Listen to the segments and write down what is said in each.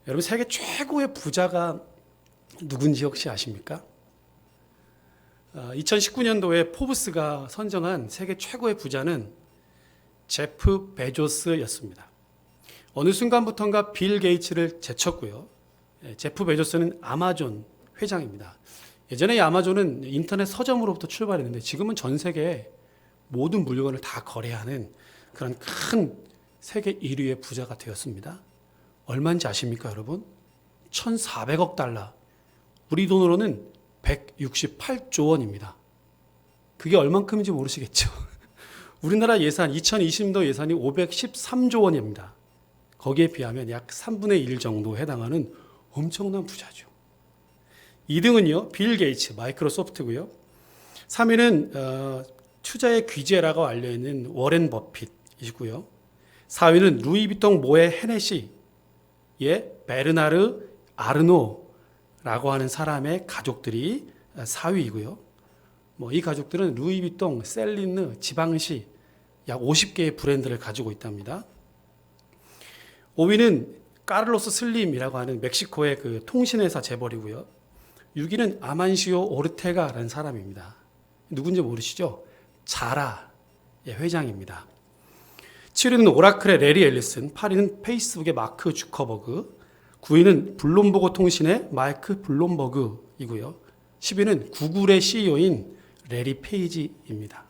여러분 세계 최고의 부자가 누군지 혹시 아십니까? 2019년도에 포브스가 선정한 세계 최고의 부자는 제프 베조스였습니다. 어느 순간부터인가 빌 게이츠를 제쳤고요. 제프 베조스는 아마존 회장입니다. 예전에 이 아마존은 인터넷 서점으로부터 출발했는데 지금은 전 세계에 모든 물건을 다 거래하는 그런 큰 세계 1위의 부자가 되었습니다. 얼마인지 아십니까, 여러분? 1,400억 달러. 우리 돈으로는 168조 원입니다. 그게 얼만큼인지 모르시겠죠? 우리나라 예산, 2020년도 예산이 513조 원입니다. 거기에 비하면 약 3분의 1 정도 해당하는 엄청난 부자죠. 2등은요, 빌 게이츠, 마이크로소프트고요. 3위는 투자의 귀재라고 알려있는 워렌 버핏이고요. 4위는 루이비통 모에 헤네시의 베르나르 아르노라고 하는 사람의 가족들이 4위이고요. 이 가족들은 루이비통, 셀린느, 지방시 약 50개의 브랜드를 가지고 있답니다. 5위는 카를로스 슬림이라고 하는 멕시코의 그 통신회사 재벌이고요. 6위는 아만시오 오르테가라는 사람입니다. 누군지 모르시죠? 자라의 회장입니다. 7위는 오라클의 레리 앨리슨, 8위는 페이스북의 마크 주커버그, 9위는 블룸버그 통신의 마이크 블룸버그이고요. 10위는 구글의 CEO인 레리 페이지입니다.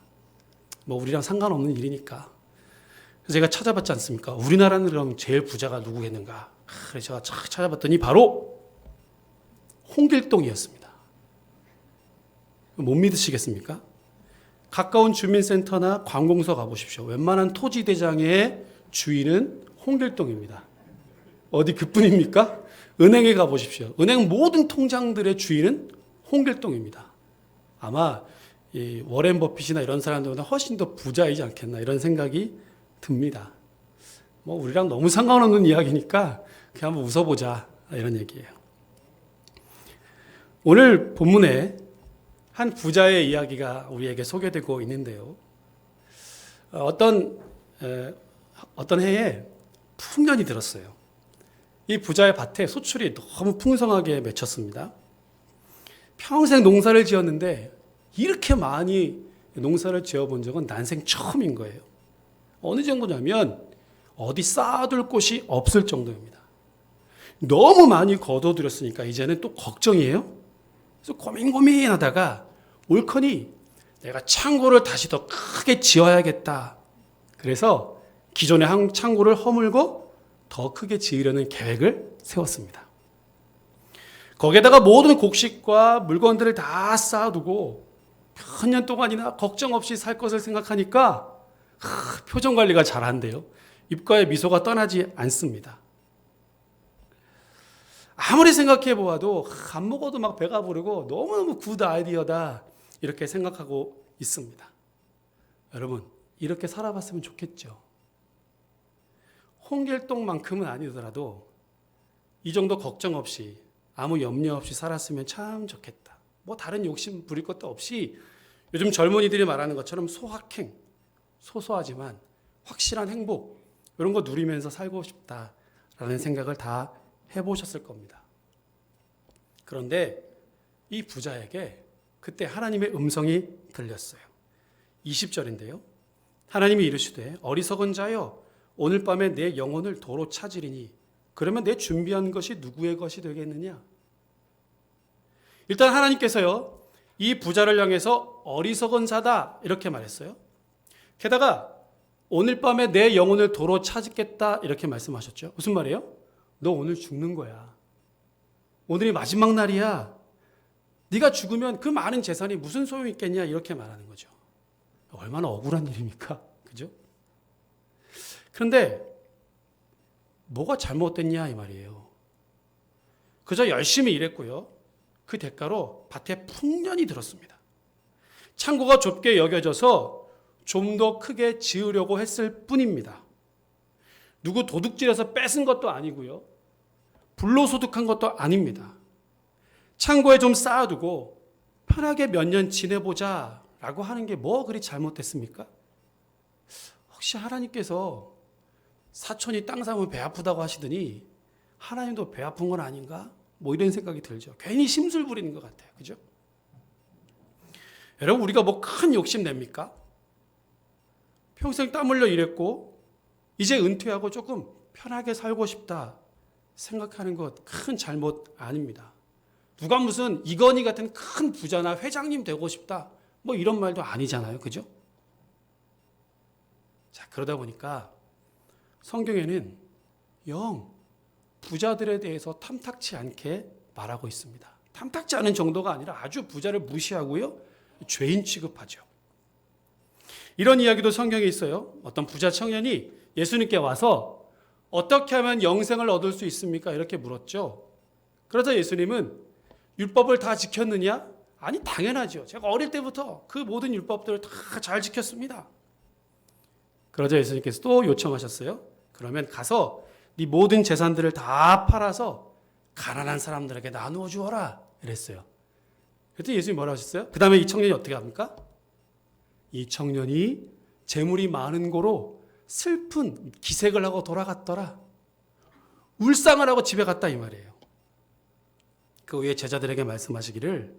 우리랑 상관없는 일이니까. 그래서 제가 찾아봤지 않습니까? 우리나라는 그럼 제일 부자가 누구겠는가? 그래서 제가 찾아봤더니 바로 홍길동이었습니다. 못 믿으시겠습니까? 가까운 주민센터나 관공서 가보십시오. 웬만한 토지대장의 주인은 홍길동입니다. 어디 그뿐입니까? 은행에 가보십시오. 은행 모든 통장들의 주인은 홍길동입니다. 아마 이 워렌 버핏이나 이런 사람들보다 훨씬 더 부자이지 않겠나 이런 생각이 듭니다. 우리랑 너무 상관없는 이야기니까 그냥 한번 웃어보자 이런 얘기예요. 오늘 본문에 한 부자의 이야기가 우리에게 소개되고 있는데요. 어떤 해에 풍년이 들었어요. 이 부자의 밭에 소출이 너무 풍성하게 맺혔습니다. 평생 농사를 지었는데 이렇게 많이 농사를 지어본 적은 난생 처음인 거예요. 어느 정도냐면 어디 쌓아둘 곳이 없을 정도입니다. 너무 많이 거둬들였으니까 이제는 또 걱정이에요. 그래서 고민하다가 올커니 내가 창고를 다시 더 크게 지어야겠다. 그래서 기존의 한 창고를 허물고 더 크게 지으려는 계획을 세웠습니다. 거기에다가 모든 곡식과 물건들을 다 쌓아두고 몇 년 동안이나 걱정 없이 살 것을 생각하니까 표정 관리가 잘 안 돼요. 입가에 미소가 떠나지 않습니다. 아무리 생각해 보아도 안 먹어도 막 배가 부르고 너무너무 굿 아이디어다 이렇게 생각하고 있습니다. 여러분 이렇게 살아봤으면 좋겠죠. 홍길동만큼은 아니더라도 이 정도 걱정 없이 아무 염려 없이 살았으면 참 좋겠다. 다른 욕심 부릴 것도 없이 요즘 젊은이들이 말하는 것처럼 소확행, 소소하지만 확실한 행복 이런 거 누리면서 살고 싶다라는 생각을 다 해보셨을 겁니다. 그런데 이 부자에게 그때 하나님의 음성이 들렸어요. 20절인데요. 하나님이 이르시되 어리석은 자여 오늘 밤에 내 영혼을 도로 찾으리니 그러면 내 준비한 것이 누구의 것이 되겠느냐? 일단 하나님께서요. 이 부자를 향해서 어리석은 자다 이렇게 말했어요. 게다가 오늘 밤에 내 영혼을 도로 찾겠다 이렇게 말씀하셨죠. 무슨 말이에요? 너 오늘 죽는 거야. 오늘이 마지막 날이야. 네가 죽으면 그 많은 재산이 무슨 소용이 있겠냐 이렇게 말하는 거죠. 얼마나 억울한 일입니까? 그죠? 그런데 뭐가 잘못됐냐 이 말이에요. 그저 열심히 일했고요. 그 대가로 밭에 풍년이 들었습니다. 창고가 좁게 여겨져서 좀 더 크게 지으려고 했을 뿐입니다. 누구 도둑질해서 뺏은 것도 아니고요. 불로소득한 것도 아닙니다. 창고에 좀 쌓아두고 편하게 몇 년 지내보자 라고 하는 게 뭐 그리 잘못됐습니까? 혹시 하나님께서 사촌이 땅 사면 배 아프다고 하시더니 하나님도 배 아픈 건 아닌가? 뭐 이런 생각이 들죠. 괜히 심술 부리는 것 같아요. 그죠? 여러분, 우리가 뭐 큰 욕심 냅니까? 평생 땀 흘려 일했고 이제 은퇴하고 조금 편하게 살고 싶다 생각하는 것 큰 잘못 아닙니다. 누가 무슨 이건희 같은 큰 부자나 회장님 되고 싶다 뭐 이런 말도 아니잖아요. 그죠? 자, 그러다 보니까 성경에는 영 부자들에 대해서 탐탁치 않게 말하고 있습니다. 탐탁지 않은 정도가 아니라 아주 부자를 무시하고요, 죄인 취급하죠. 이런 이야기도 성경에 있어요. 어떤 부자 청년이 예수님께 와서 어떻게 하면 영생을 얻을 수 있습니까? 이렇게 물었죠. 그러자 예수님은 율법을 다 지켰느냐? 아니, 당연하죠. 제가 어릴 때부터 그 모든 율법들을 다 잘 지켰습니다. 그러자 예수님께서 또 요청하셨어요. 그러면 가서 네 모든 재산들을 다 팔아서 가난한 사람들에게 나누어 주어라 이랬어요. 그랬더니 예수님이 뭐라고 하셨어요? 그 다음에 이 청년이 어떻게 합니까? 이 청년이 재물이 많은 고로 슬픈 기색을 하고 돌아갔더라. 울상을 하고 집에 갔다 이 말이에요. 그 후에 제자들에게 말씀하시기를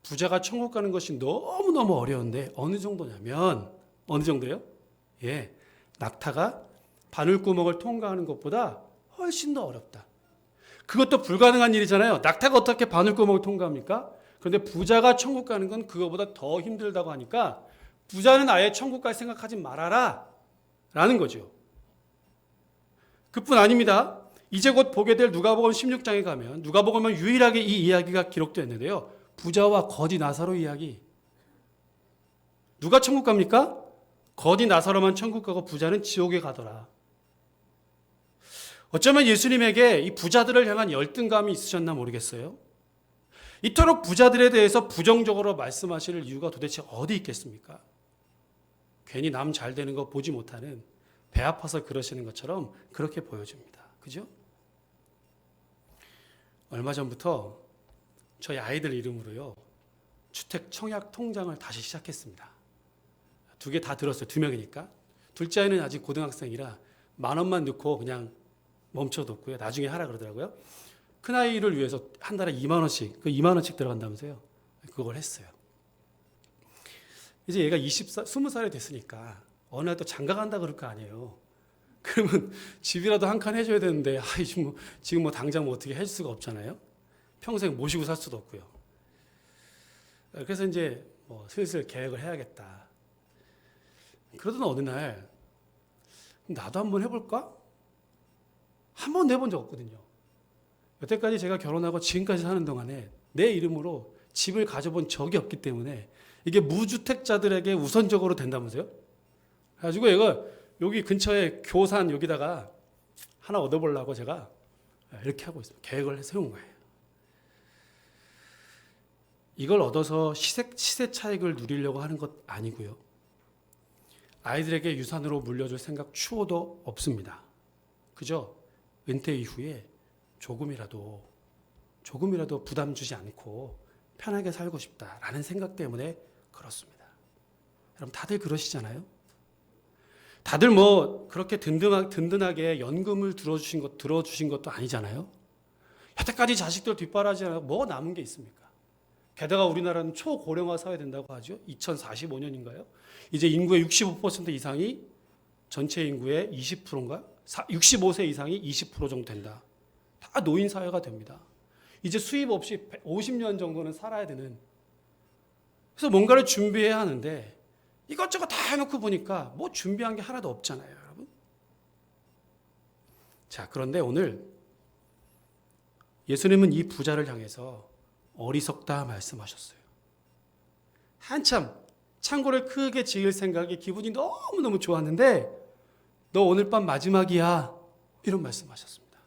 부자가 천국 가는 것이 너무너무 어려운데 어느 정도냐면 어느 정도요? 예, 낙타가 바늘구멍을 통과하는 것보다 훨씬 더 어렵다. 그것도 불가능한 일이잖아요. 낙타가 어떻게 바늘구멍을 통과합니까? 그런데 부자가 천국 가는 건 그거보다 더 힘들다고 하니까 부자는 아예 천국 갈 생각하지 말아라 라는 거죠. 그뿐 아닙니다. 이제 곧 보게 될 누가복음 16장에 가면 누가복음은 유일하게 이 이야기가 기록되어 있는데요. 부자와 거지 나사로 이야기. 누가 천국 갑니까? 거지 나사로만 천국 가고 부자는 지옥에 가더라. 어쩌면 예수님에게 이 부자들을 향한 열등감이 있으셨나 모르겠어요. 이토록 부자들에 대해서 부정적으로 말씀하실 이유가 도대체 어디 있겠습니까? 괜히 남 잘 되는 거 보지 못하는 배 아파서 그러시는 것처럼 그렇게 보여집니다. 그죠? 얼마 전부터 저희 아이들 이름으로요, 주택 청약 통장을 다시 시작했습니다. 2개 다 들었어요. 2명이니까. 둘째 아이는 아직 고등학생이라 10,000원만 넣고 그냥 멈춰뒀고요. 나중에 하라 그러더라고요. 큰아이를 위해서 한 달에 20,000원씩, 그 20,000원씩 들어간다면서요. 그걸 했어요. 이제 얘가 20살이 됐으니까 어느 날 또 장가 간다 그럴 거 아니에요. 그러면 집이라도 한 칸 해줘야 되는데 지금 뭐 당장 뭐 어떻게 해줄 수가 없잖아요. 평생 모시고 살 수도 없고요. 그래서 이제 뭐 슬슬 계획을 해야겠다. 그러던 어느 날 나도 한번 해볼까? 한 번도 해본 적 없거든요. 여태까지 제가 결혼하고 지금까지 사는 동안에 내 이름으로 집을 가져본 적이 없기 때문에 이게 무주택자들에게 우선적으로 된다면서요? 그래가지고 얘가 여기 근처에 교산 여기다가 하나 얻어보려고 제가 이렇게 하고 있습니다. 계획을 세운 거예요. 이걸 얻어서 시세 차익을 누리려고 하는 것 아니고요. 아이들에게 유산으로 물려줄 생각 추호도 없습니다. 그저 은퇴 이후에 조금이라도 부담 주지 않고 편하게 살고 싶다라는 생각 때문에 그렇습니다. 여러분 다들 그러시잖아요? 다들 뭐 그렇게 든든하게 연금을 들어주신 것도 아니잖아요? 여태까지 자식들 뒷바라지하고 뭐 남은 게 있습니까? 게다가 우리나라는 초고령화 사회 된다고 하죠. 2045년인가요? 이제 인구의 65% 이상이 전체 인구의 20%인가? 65세 이상이 20% 정도 된다. 다 노인 사회가 됩니다. 이제 수입 없이 50년 정도는 살아야 되는. 그래서 뭔가를 준비해야 하는데 이것저것 다 해놓고 보니까 뭐 준비한 게 하나도 없잖아요, 여러분. 자, 그런데 오늘 예수님은 이 부자를 향해서 어리석다 말씀하셨어요. 한참 창고를 크게 지을 생각에 기분이 너무너무 좋았는데 너 오늘 밤 마지막이야 이런 말씀하셨습니다.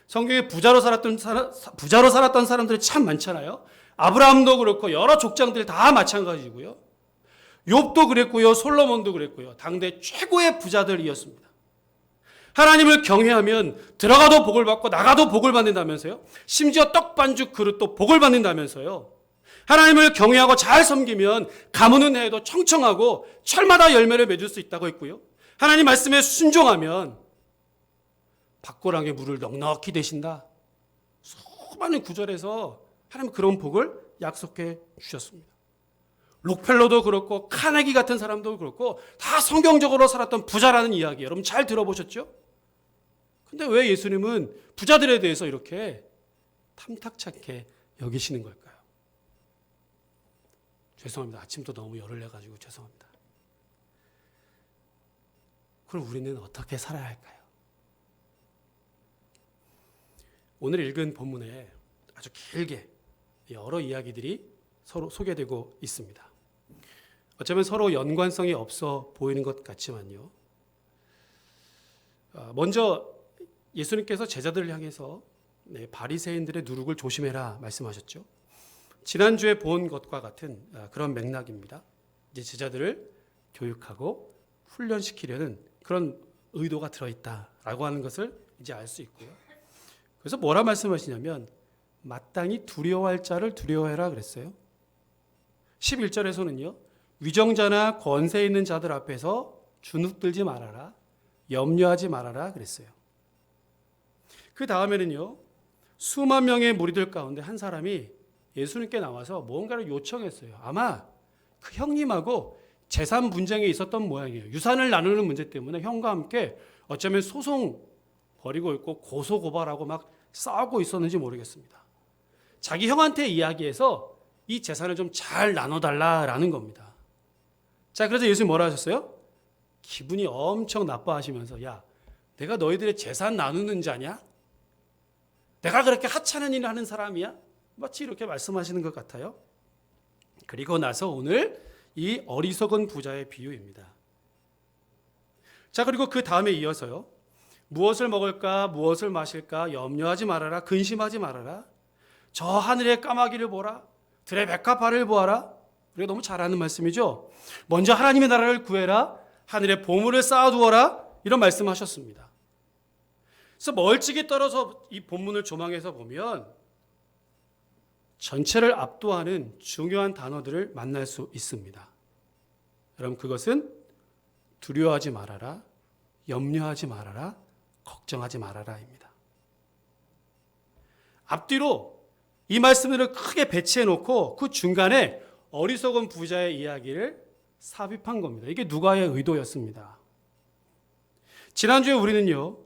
성경에 부자로 살았던 사람들이 참 많잖아요. 아브라함도 그렇고 여러 족장들 다 마찬가지고요. 욥도 그랬고요. 솔로몬도 그랬고요. 당대 최고의 부자들이었습니다. 하나님을 경외하면 들어가도 복을 받고 나가도 복을 받는다면서요. 심지어 떡반죽 그릇도 복을 받는다면서요. 하나님을 경외하고 잘 섬기면 가무는 해에도 청청하고 철마다 열매를 맺을 수 있다고 했고요. 하나님 말씀에 순종하면 밭고랑에 물을 넉넉히 대신다. 수많은 구절에서 하나님 그런 복을 약속해 주셨습니다. 록펠러도 그렇고 카네기 같은 사람도 그렇고 다 성경적으로 살았던 부자라는 이야기 여러분 잘 들어보셨죠? 근데 왜 예수님은 부자들에 대해서 이렇게 탐탁치 않게 여기시는 걸까요? 죄송합니다. 아침부터 너무 열을 내가지고 죄송합니다. 그럼 우리는 어떻게 살아야 할까요? 오늘 읽은 본문에 아주 길게 여러 이야기들이 서로 소개되고 있습니다. 어쩌면 서로 연관성이 없어 보이는 것 같지만요. 먼저 예수님께서 제자들을 향해서 바리새인들의 누룩을 조심해라 말씀하셨죠. 지난주에 본 것과 같은 그런 맥락입니다. 이제 제자들을 교육하고 훈련시키려는 그런 의도가 들어있다라고 하는 것을 이제 알 수 있고요. 그래서 뭐라 말씀하시냐면 마땅히 두려워할 자를 두려워해라 그랬어요. 11절에서는요. 위정자나 권세 있는 자들 앞에서 주눅들지 말아라. 염려하지 말아라 그랬어요. 그 다음에는요. 수만 명의 무리들 가운데 한 사람이 예수님께 나와서 뭔가를 요청했어요. 아마 그 형님하고 재산 분쟁에 있었던 모양이에요. 유산을 나누는 문제 때문에 형과 함께 어쩌면 소송 벌이고 있고 고소고발하고 막 싸우고 있었는지 모르겠습니다. 자기 형한테 이야기해서 이 재산을 좀 잘 나눠달라라는 겁니다. 자, 그래서 예수님 뭐라 하셨어요? 기분이 엄청 나빠하시면서 야, 내가 너희들의 재산 나누는 자냐? 내가 그렇게 하찮은 일을 하는 사람이야? 마치 이렇게 말씀하시는 것 같아요. 그리고 나서 오늘 이 어리석은 부자의 비유입니다. 자, 그리고 그 다음에 이어서요. 무엇을 먹을까, 무엇을 마실까 염려하지 말아라, 근심하지 말아라. 저 하늘의 까마귀를 보라, 들의 백합화를 보아라. 우리가 너무 잘 아는 말씀이죠. 먼저 하나님의 나라를 구해라, 하늘의 보물을 쌓아두어라, 이런 말씀하셨습니다. 그래서 멀찍이 떨어져 이 본문을 조망해서 보면 전체를 압도하는 중요한 단어들을 만날 수 있습니다. 여러분, 그것은 두려워하지 말아라, 염려하지 말아라, 걱정하지 말아라입니다. 앞뒤로 이 말씀들을 크게 배치해 놓고 그 중간에 어리석은 부자의 이야기를 삽입한 겁니다. 이게 누가의 의도였습니다. 지난주에 우리는요,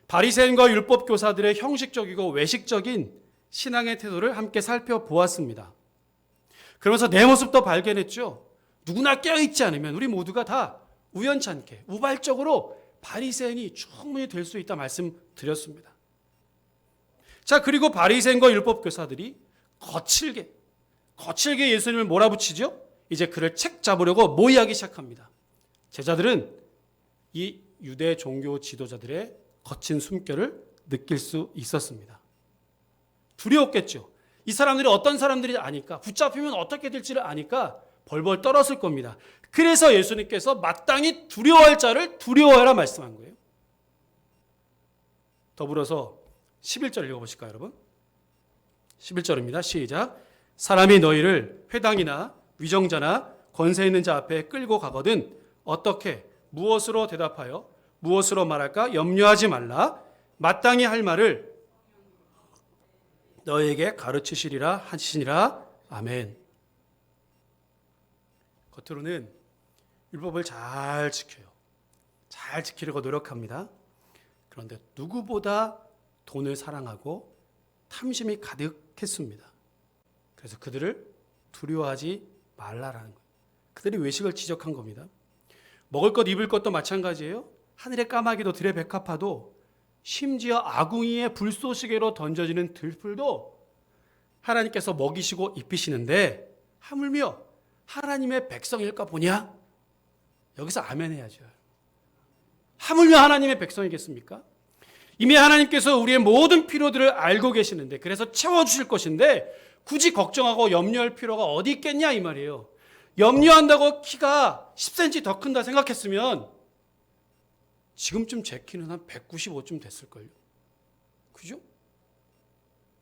바리새인과 율법 교사들의 형식적이고 외식적인 신앙의 태도를 함께 살펴보았습니다. 그러면서 내 모습도 발견했죠. 누구나 깨어있지 않으면 우리 모두가 다 우연찮게 우발적으로 바리새인이 충분히 될 수 있다 말씀드렸습니다. 자, 그리고 바리새인과 율법 교사들이 거칠게 예수님을 몰아붙이죠. 이제 그를 책 잡으려고 모의하기 시작합니다. 제자들은 이 유대 종교 지도자들의 거친 숨결을 느낄 수 있었습니다. 두려웠겠죠. 이 사람들이 어떤 사람들이 아니까, 붙잡히면 어떻게 될지를 아니까 벌벌 떨었을 겁니다. 그래서 예수님께서 마땅히 두려워할 자를 두려워해라 말씀한 거예요. 더불어서 11절 읽어보실까요, 여러분? 11절입니다. 시작. 사람이 너희를 회당이나 위정자나 권세 있는 자 앞에 끌고 가거든 어떻게 무엇으로 대답하여 무엇으로 말할까 염려하지 말라. 마땅히 할 말을 너희에게 가르치시리라 하시니라. 아멘. 겉으로는 율법을 잘 지켜요. 잘 지키려고 노력합니다. 그런데 누구보다 돈을 사랑하고 탐심이 가득했습니다. 그래서 그들을 두려워하지 말라라는 거예요. 그들이 외식을 지적한 겁니다. 먹을 것 입을 것도 마찬가지예요. 하늘의 까마귀도 들의 백합화도 심지어 아궁이의 불쏘시개로 던져지는 들풀도 하나님께서 먹이시고 입히시는데 하물며 하나님의 백성일까 보냐? 여기서 아멘 해야죠. 하물며 하나님의 백성이겠습니까? 이미 하나님께서 우리의 모든 필요들을 알고 계시는데 그래서 채워주실 것인데 굳이 걱정하고 염려할 필요가 어디 있겠냐 이 말이에요. 염려한다고 키가 10cm 더 큰다 생각했으면 지금쯤 제 키는 한 195쯤 됐을걸요. 그죠?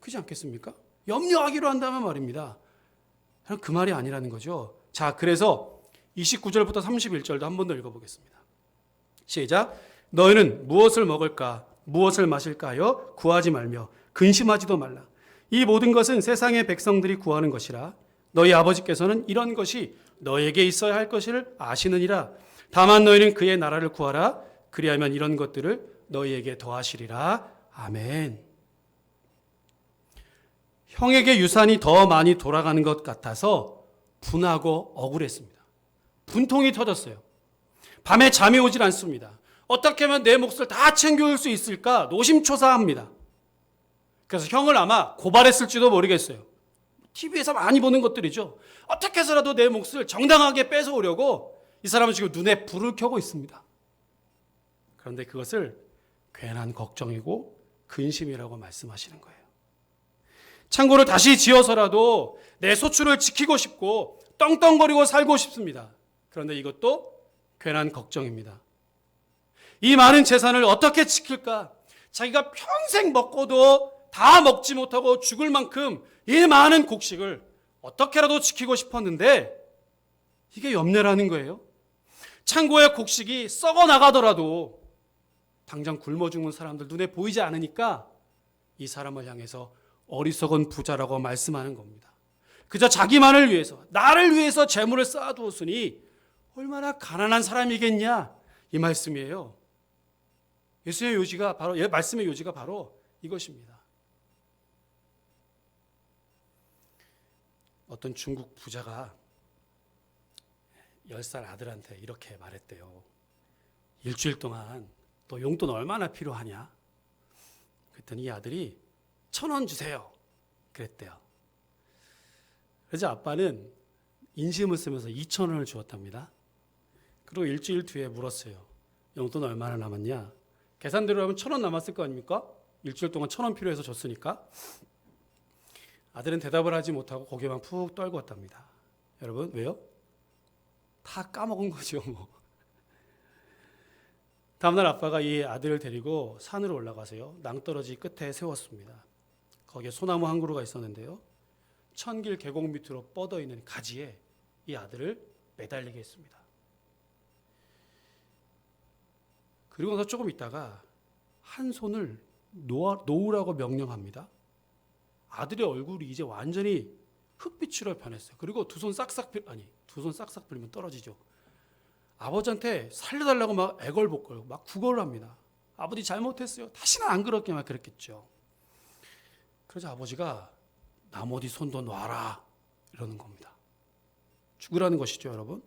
그렇지 않겠습니까? 염려하기로 한다면 말입니다. 그 말이 아니라는 거죠. 자, 그래서 29절부터 31절도 한 번 더 읽어보겠습니다. 시작. 너희는 무엇을 먹을까, 무엇을 마실까 하여 구하지 말며 근심하지도 말라. 이 모든 것은 세상의 백성들이 구하는 것이라. 너희 아버지께서는 이런 것이 너에게 있어야 할 것을 아시느니라. 다만 너희는 그의 나라를 구하라. 그리하면 이런 것들을 너희에게 더하시리라. 아멘. 형에게 유산이 더 많이 돌아가는 것 같아서 분하고 억울했습니다. 분통이 터졌어요. 밤에 잠이 오질 않습니다. 어떻게 하면 내 몫을 다 챙겨올 수 있을까 노심초사합니다. 그래서 형을 아마 고발했을지도 모르겠어요. TV에서 많이 보는 것들이죠. 어떻게 해서라도 내 몫을 정당하게 뺏어오려고 이 사람은 지금 눈에 불을 켜고 있습니다. 그런데 그것을 괜한 걱정이고 근심이라고 말씀하시는 거예요. 창고를 다시 지어서라도 내 소출을 지키고 싶고 떵떵거리고 살고 싶습니다. 그런데 이것도 괜한 걱정입니다. 이 많은 재산을 어떻게 지킬까? 자기가 평생 먹고도 다 먹지 못하고 죽을 만큼 이 많은 곡식을 어떻게라도 지키고 싶었는데 이게 염려라는 거예요. 창고의 곡식이 썩어 나가더라도 당장 굶어 죽는 사람들 눈에 보이지 않으니까 이 사람을 향해서 어리석은 부자라고 말씀하는 겁니다. 그저 자기만을 위해서, 나를 위해서 재물을 쌓아두었으니 얼마나 가난한 사람이겠냐, 이 말씀이에요. 예수의 요지가 바로, 말씀의 요지가 바로 이것입니다. 어떤 중국 부자가 10살 아들한테 이렇게 말했대요. 일주일 동안 너 용돈 얼마나 필요하냐? 그랬더니 이 아들이 1,000원 주세요. 그랬대요. 그래서 아빠는 인심을 쓰면서 2,000원을 주었답니다. 그리고 일주일 뒤에 물었어요. 용돈 얼마나 남았냐? 계산대로 하면 1,000원 남았을 거 아닙니까? 일주일 동안 1,000원 필요해서 줬으니까. 아들은 대답을 하지 못하고 고개만 푹 떨고 왔답니다. 여러분, 왜요? 다 까먹은 거죠, 뭐. 다음날 아빠가 이 아들을 데리고 산으로 올라가서요, 낭떠러지 끝에 세웠습니다. 거기에 소나무 한 그루가 있었는데요, 천길 계곡 밑으로 뻗어 있는 가지에 이 아들을 매달리게 했습니다. 그리고 나서 조금 있다가 한 손을 놓으라고 명령합니다. 아들의 얼굴이 이제 완전히 흙빛으로 변했어요. 그리고 두 손 싹싹 빌면 떨어지죠. 아버지한테 살려달라고 막 애걸복걸 막 구걸을 합니다. 아버지 잘못했어요. 다시는 안 그럴게 막 그랬겠죠. 그래서 아버지가 남 어디 손도 놔라 이러는 겁니다. 죽으라는 것이죠, 여러분.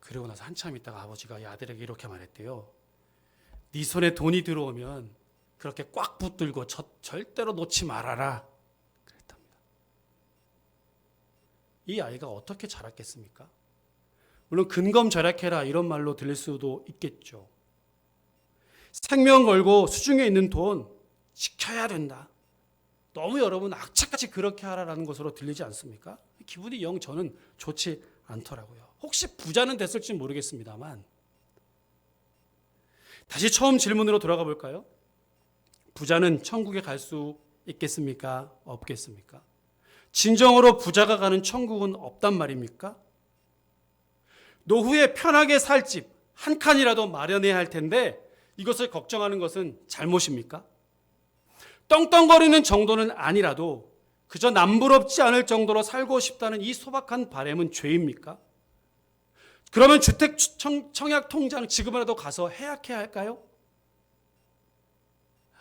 그리고 나서 한참 있다가 아버지가 이 아들에게 이렇게 말했대요. 네 손에 돈이 들어오면 그렇게 꽉 붙들고 절대로 놓지 말아라 그랬답니다. 이 아이가 어떻게 자랐겠습니까? 물론 근검절약해라 이런 말로 들릴 수도 있겠죠. 생명 걸고 수중에 있는 돈 지켜야 된다. 너무 여러분 악착같이 그렇게 하라라는 것으로 들리지 않습니까? 기분이 영 저는 좋지 않더라고요. 혹시 부자는 됐을지 모르겠습니다만 다시 처음 질문으로 돌아가 볼까요? 부자는 천국에 갈 수 있겠습니까? 없겠습니까? 진정으로 부자가 가는 천국은 없단 말입니까? 노후에 편하게 살 집 한 칸이라도 마련해야 할 텐데 이것을 걱정하는 것은 잘못입니까? 떵떵거리는 정도는 아니라도 그저 남부럽지 않을 정도로 살고 싶다는 이 소박한 바람은 죄입니까? 그러면 주택 청약 통장 지금이라도 가서 해약해야 할까요?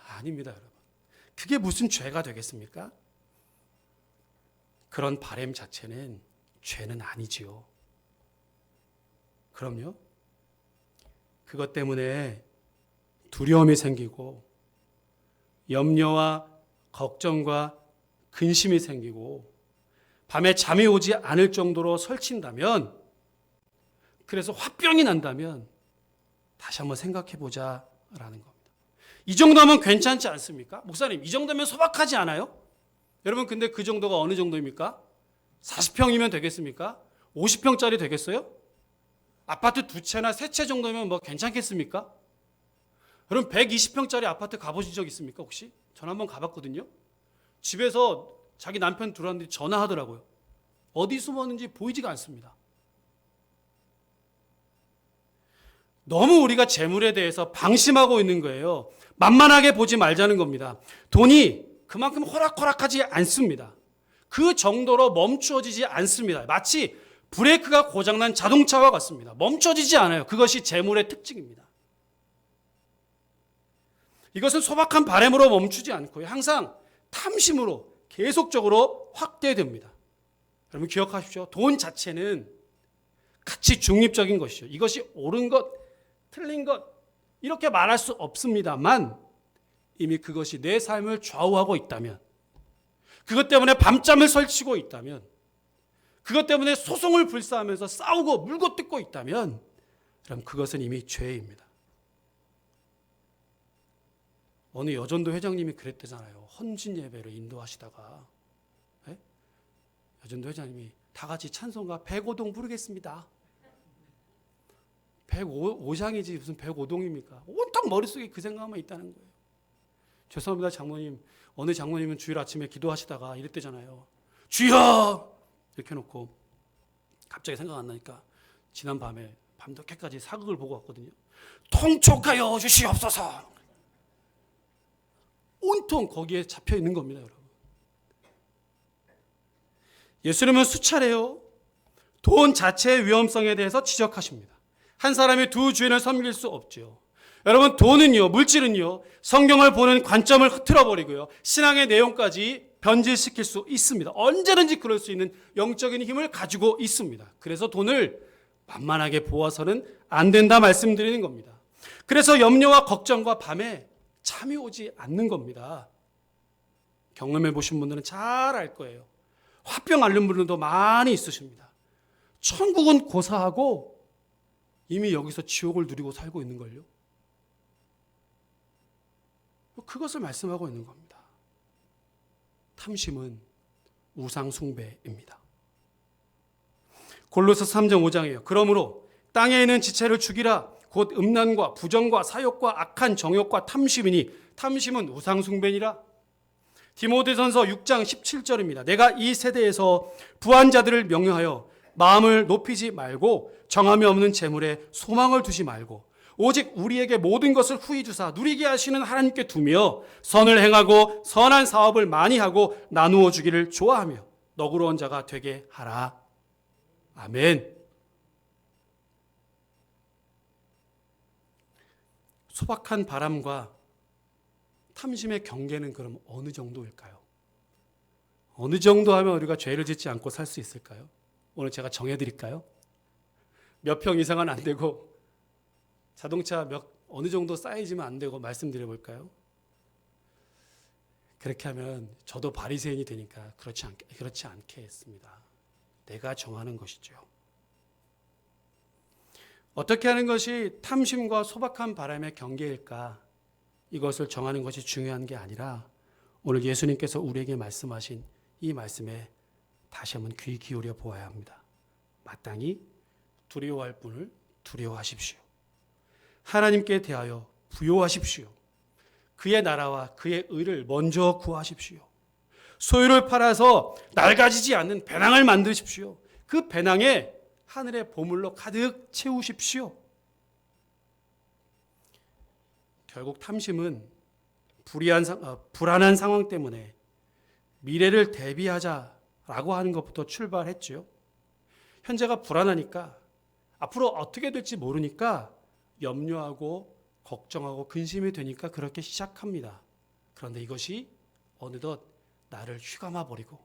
아닙니다, 여러분. 그게 무슨 죄가 되겠습니까? 그런 바람 자체는 죄는 아니지요. 그럼요. 그것 때문에 두려움이 생기고 염려와 걱정과 근심이 생기고 밤에 잠이 오지 않을 정도로 설친다면, 그래서 화병이 난다면 다시 한번 생각해 보자라는 겁니다. 이 정도면 괜찮지 않습니까? 목사님, 이 정도면 소박하지 않아요? 여러분, 근데 그 정도가 어느 정도입니까? 40평이면 되겠습니까? 50평짜리 되겠어요? 아파트 2채나 3채 정도면 뭐 괜찮겠습니까? 여러분, 120평짜리 아파트 가보신 적 있습니까, 혹시? 전 한번 가봤거든요. 집에서 자기 남편 들어왔는데 전화하더라고요. 어디 숨었는지 보이지가 않습니다. 너무 우리가 재물에 대해서 방심하고 있는 거예요. 만만하게 보지 말자는 겁니다. 돈이 그만큼 호락호락하지 않습니다. 그 정도로 멈추어지지 않습니다. 마치 브레이크가 고장난 자동차와 같습니다. 멈춰지지 않아요. 그것이 재물의 특징입니다. 이것은 소박한 바램으로 멈추지 않고요. 항상 탐심으로 계속적으로 확대됩니다. 여러분 기억하십시오. 돈 자체는 가치 중립적인 것이죠. 이것이 옳은 것, 틀린 것 이렇게 말할 수 없습니다만 이미 그것이 내 삶을 좌우하고 있다면, 그것 때문에 밤잠을 설치고 있다면, 그것 때문에 소송을 불사하면서 싸우고 물고 뜯고 있다면 그럼 그것은 이미 죄입니다. 어느 여전도 회장님이 그랬대잖아요. 헌신 예배를 인도하시다가 여전도 회장님이 다 같이 찬송가 105동 부르겠습니다. 105장이지 무슨 105동입니까? 온통 머릿속에 그 생각만 있다는 거예요. 죄송합니다 장모님. 어느 장모님은 주일 아침에 기도하시다가 이랬대잖아요. 주여! 이렇게 해놓고 갑자기 생각 안 나니까 지난 밤에 밤늦게까지 사극을 보고 왔거든요. 통촉하여 주시옵소서. 온통 거기에 잡혀 있는 겁니다, 여러분. 예수님은 수차례요 돈 자체의 위험성에 대해서 지적하십니다. 한 사람이 두 주인을 섬길 수 없죠. 여러분 돈은요, 물질은요, 성경을 보는 관점을 흐트러버리고요, 신앙의 내용까지 변질시킬 수 있습니다. 언제든지 그럴 수 있는 영적인 힘을 가지고 있습니다. 그래서 돈을 만만하게 보아서는 안 된다 말씀드리는 겁니다. 그래서 염려와 걱정과 밤에 잠이 오지 않는 겁니다. 경험해 보신 분들은 잘 알 거예요. 화병 앓는 분들도 많이 있으십니다. 천국은 고사하고 이미 여기서 지옥을 누리고 살고 있는 걸요. 그것을 말씀하고 있는 겁니다. 탐심은 우상 숭배입니다. 골로새 3장 5장이에요. 그러므로 땅에 있는 지체를 죽이라. 곧 음란과 부정과 사욕과 악한 정욕과 탐심이니 탐심은 우상 숭배니라. 디모데전서 6장 17절입니다. 내가 이 세대에서 부한 자들을 명령하여 마음을 높이지 말고 정함이 없는 재물에 소망을 두지 말고 오직 우리에게 모든 것을 후히 주사 누리게 하시는 하나님께 두며 선을 행하고 선한 사업을 많이 하고 나누어 주기를 좋아하며 너그러운 자가 되게 하라. 아멘. 소박한 바람과 탐심의 경계는 그럼 어느 정도일까요? 어느 정도 하면 우리가 죄를 짓지 않고 살 수 있을까요? 오늘 제가 정해드릴까요? 몇 평 이상은 안 되고 자동차 어느 정도 사이즈면 안 되고 말씀드려볼까요? 그렇게 하면 저도 바리새인이 되니까 그렇지 않겠습니다. 내가 정하는 것이죠. 어떻게 하는 것이 탐심과 소박한 바람의 경계일까? 이것을 정하는 것이 중요한 게 아니라 오늘 예수님께서 우리에게 말씀하신 이 말씀에 다시 한번 귀 기울여 보아야 합니다. 마땅히 두려워할 분을 두려워하십시오. 하나님께 대하여 부요하십시오. 그의 나라와 그의 의를 먼저 구하십시오. 소유를 팔아서 낡아지지 않는 배낭을 만드십시오. 그 배낭에 하늘의 보물로 가득 채우십시오. 결국 탐심은 불안한 상황 때문에 미래를 대비하자라고 하는 것부터 출발했죠. 현재가 불안하니까 앞으로 어떻게 될지 모르니까 염려하고 걱정하고 근심이 되니까 그렇게 시작합니다. 그런데 이것이 어느덧 나를 휘감아 버리고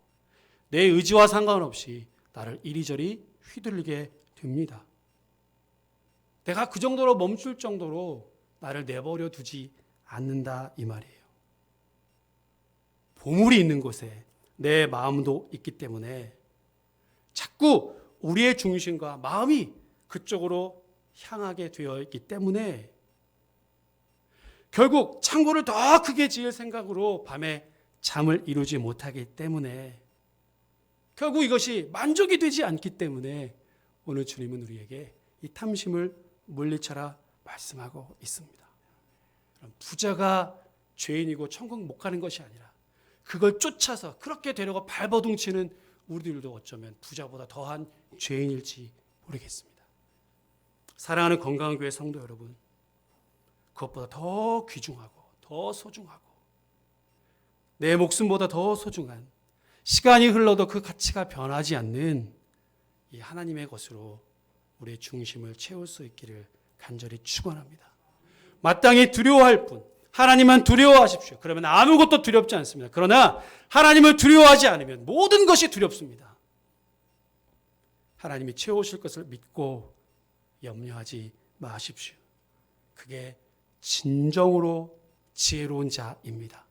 내 의지와 상관없이 나를 이리저리 휘둘리게 됩니다. 내가 그 정도로 멈출 정도로 나를 내버려 두지 않는다 이 말이에요. 보물이 있는 곳에 내 마음도 있기 때문에 자꾸 우리의 중심과 마음이 그쪽으로 향하게 되어 있기 때문에 결국 창고를 더 크게 지을 생각으로 밤에 잠을 이루지 못하기 때문에 결국 이것이 만족이 되지 않기 때문에 오늘 주님은 우리에게 이 탐심을 물리쳐라 말씀하고 있습니다. 부자가 죄인이고 천국 못 가는 것이 아니라 그걸 쫓아서 그렇게 되려고 발버둥치는 우리들도 어쩌면 부자보다 더한 죄인일지 모르겠습니다. 사랑하는 건강한 교회 성도 여러분, 그것보다 더 귀중하고 더 소중하고 내 목숨보다 더 소중한, 시간이 흘러도 그 가치가 변하지 않는 이 하나님의 것으로 우리의 중심을 채울 수 있기를 간절히 축원합니다. 마땅히 두려워할 뿐 하나님만 두려워하십시오. 그러면 아무것도 두렵지 않습니다. 그러나 하나님을 두려워하지 않으면 모든 것이 두렵습니다. 하나님이 채우실 것을 믿고 염려하지 마십시오. 그게 진정으로 지혜로운 자입니다.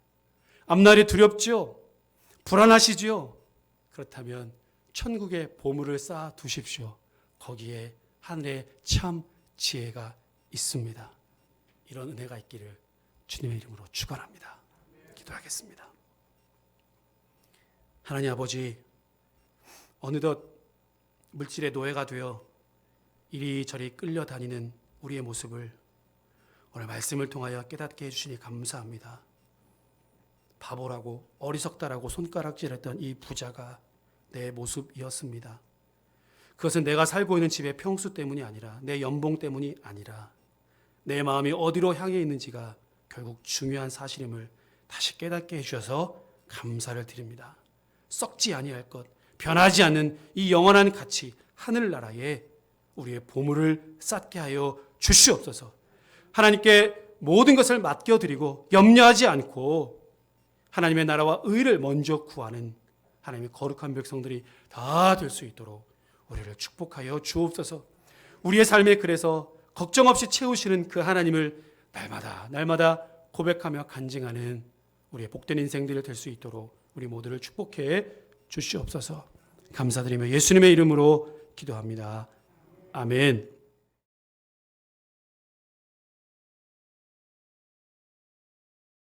앞날이 두렵죠? 불안하시죠? 그렇다면 천국의 보물을 쌓아 두십시오. 거기에 하늘의 참 지혜가 있습니다. 이런 은혜가 있기를 주님의 이름으로 축원합니다. 기도하겠습니다. 하나님 아버지, 어느덧 물질의 노예가 되어 이리저리 끌려다니는 우리의 모습을 오늘 말씀을 통하여 깨닫게 해주시니 감사합니다. 바보라고 어리석다라고 손가락질했던 이 부자가 내 모습이었습니다. 그것은 내가 살고 있는 집의 평수 때문이 아니라, 내 연봉 때문이 아니라 내 마음이 어디로 향해 있는지가 결국 중요한 사실임을 다시 깨닫게 해주셔서 감사를 드립니다. 썩지 아니할 것, 변하지 않는 이 영원한 가치, 하늘나라에 우리의 보물을 쌓게 하여 주시옵소서. 하나님께 모든 것을 맡겨드리고 염려하지 않고 하나님의 나라와 의를 먼저 구하는 하나님의 거룩한 백성들이 다 될 수 있도록 우리를 축복하여 주옵소서. 우리의 삶에 그래서 걱정 없이 채우시는 그 하나님을 날마다 고백하며 간증하는 우리의 복된 인생들이 될 수 있도록 우리 모두를 축복해 주시옵소서. 감사드리며 예수님의 이름으로 기도합니다. 아멘.